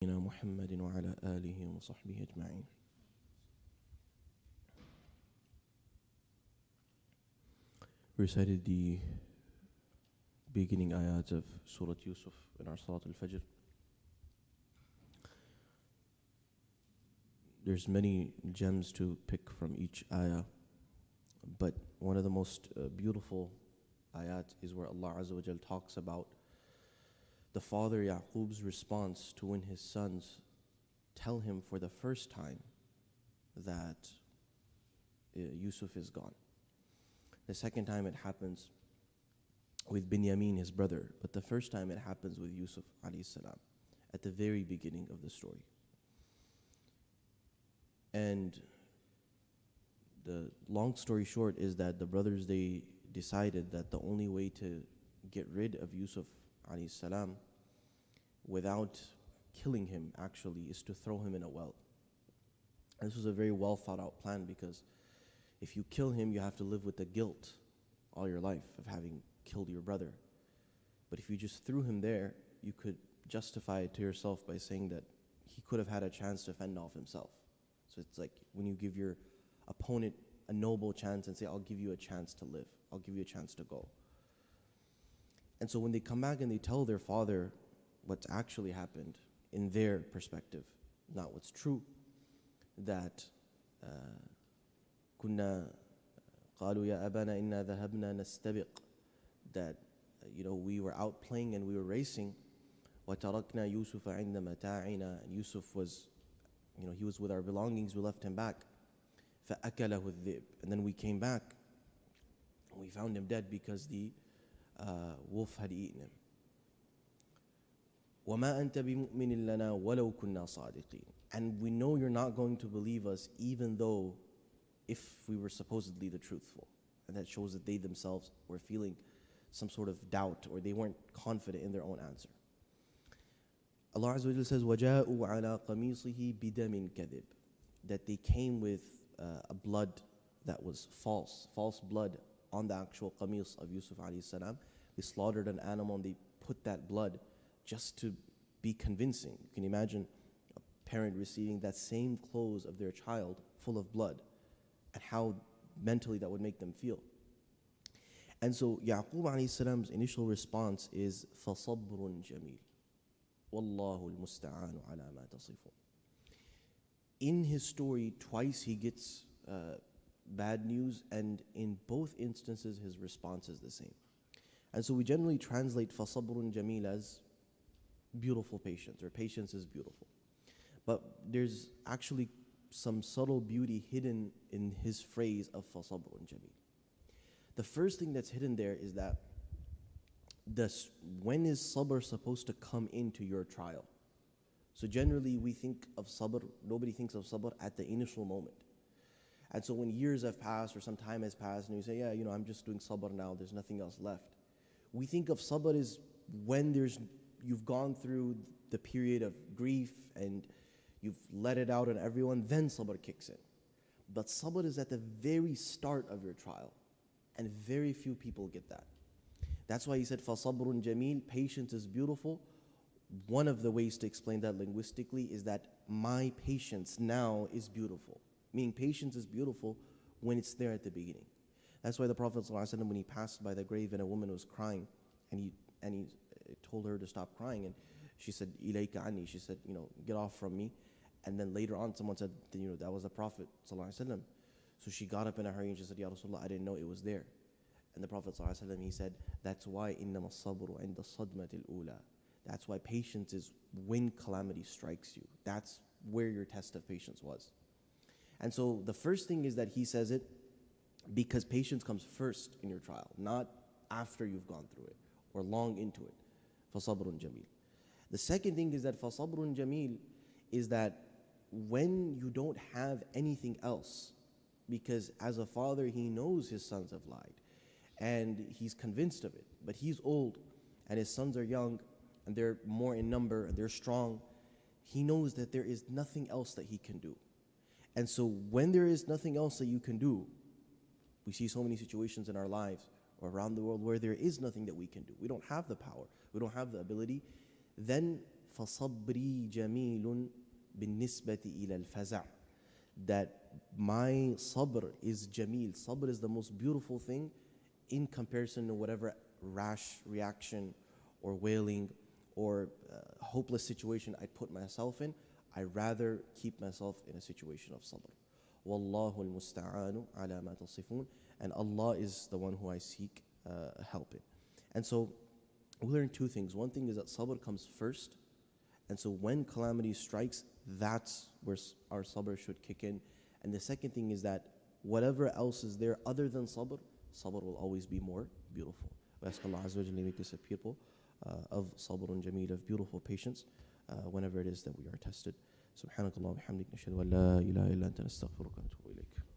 محمد وعلى آله وصحبه أجمعين. We recited the beginning ayat of Surah Yusuf in our Salat al-Fajr. There's many gems to pick from each ayah, but one of the most beautiful ayat is where Allah Azza wa Jal talks about the father Yaqub's response to when his sons tell him for the first time that Yusuf is gone. The second time it happens with Binyamin, his brother, but the first time it happens with Yusuf alayhi salam at the very beginning of the story. And the long story short is that the brothers, they decided that the only way to get rid of Yusuf alayhi salam without killing him actually is to throw him in a well. And this was a very well thought out plan, because if you kill him, you have to live with the guilt all your life of having killed your brother. But if you just threw him there, you could justify it to yourself by saying that he could have had a chance to fend off himself. So it's like when you give your opponent a noble chance and say, I'll give you a chance to live, I'll give you a chance to go. And so when they come back and they tell their father what's actually happened in their perspective, not what's true, that كنا قالوا يا أبانا إنا ذهبنا نستبق, that we were out playing and we were racing, وتركنا يوسف عند متاعنا, and Yusuf was he was with our belongings, we left him back. فأكله الذئب, and then we came back and we found him dead because the wolf had eaten him. وما أنت بمؤمن لنا ولو كنا صادقين, and we know you're not going to believe us even though if we were supposedly the truthful. And that shows that they themselves were feeling some sort of doubt, or they weren't confident in their own answer. Allah Azza wa Jalla says, وَجَاءُوا عَلَىٰ قَمِيصِهِ بِدَمٍ كَذِبٍ, that they came with a blood that was false blood on the actual qamis of Yusuf alayhi salam. They slaughtered an animal and they put that blood just to be convincing. You can imagine a parent receiving that same clothes of their child full of blood, and how mentally that would make them feel. And so Yaqub alayhi salam's initial response is فَصَبْرٌ جَمِيلٌ وَاللَّهُ الْمُسْتَعَانُ عَلَى مَا تَصِفُونَ. In his story, twice he gets bad news, and in both instances his response is the same. And so we generally translate فَصَبْرٌ جَمِيلٌ as beautiful patience, or patience is beautiful. But there's actually some subtle beauty hidden in his phrase of فَصَبْرٌ جَمِيلٌ. The first thing that's hidden there is that when is sabr supposed to come into your trial? So generally we think of sabr, nobody thinks of sabr at the initial moment. And so when years have passed or some time has passed and you say, yeah, I'm just doing sabr now, there's nothing else left. We think of sabr as when you've gone through the period of grief and you've let it out on everyone, then sabr kicks in. But sabr is at the very start of your trial, and very few people get that. That's why he said, فَصَبْرٌ جَمِيلٌ, patience is beautiful. One of the ways to explain that linguistically is that my patience now is beautiful. Meaning patience is beautiful when it's there at the beginning. That's why the Prophet ﷺ, when he passed by the grave and a woman was crying, and he told her to stop crying, and she said, إِلَيْكَ عَنِّي, she said, get off from me. And then later on someone said, that was the Prophet ﷺ. So she got up in a hurry and she said, Ya Rasulullah, I didn't know it was there. And the Prophet ﷺ, he said, that's why إِنَّمَا الصَّبْرُ عِنْدَ الصَّدْمَةِ الْأُولَى. That's why patience is when calamity strikes you. That's where your test of patience was. And so the first thing is that he says it because patience comes first in your trial, not after you've gone through it or long into it. فَصَبْرٌ جَمِيلٌ. The second thing is that فَصَبْرٌ جَمِيلٌ is that when you don't have anything else, because as a father he knows his sons have lied and he's convinced of it, but he's old and his sons are young and they're more in number and they're strong, he knows that there is nothing else that he can do. And so when there is nothing else that you can do, we see so many situations in our lives or around the world where there is nothing that we can do. We don't have the power, we don't have the ability. Then فَصَبْرِي جَمِيلٌ بِالنِّسْبَةِ إِلَى الْفَزَعِ. That my sabr is jameel. Sabr is the most beautiful thing in comparison to whatever rash reaction or wailing or hopeless situation I put myself in. I rather keep myself in a situation of sabr. Wallahu al-musta'anu ala ma tasifun. And Allah is the one who I seek help in. And so we learn two things. One thing is that sabr comes first. And so when calamity strikes, that's where our sabr should kick in. And the second thing is that whatever else is there other than sabr, sabr will always be more beautiful. We ask Allah Azza wa Jalla to make us a people of sabrun jameel, of beautiful patience, whenever it is that we are tested. Subhanakallah wa bihamdik, nashhadu an la ilaha illa anta nastaghfiruka wa natubu ilayk.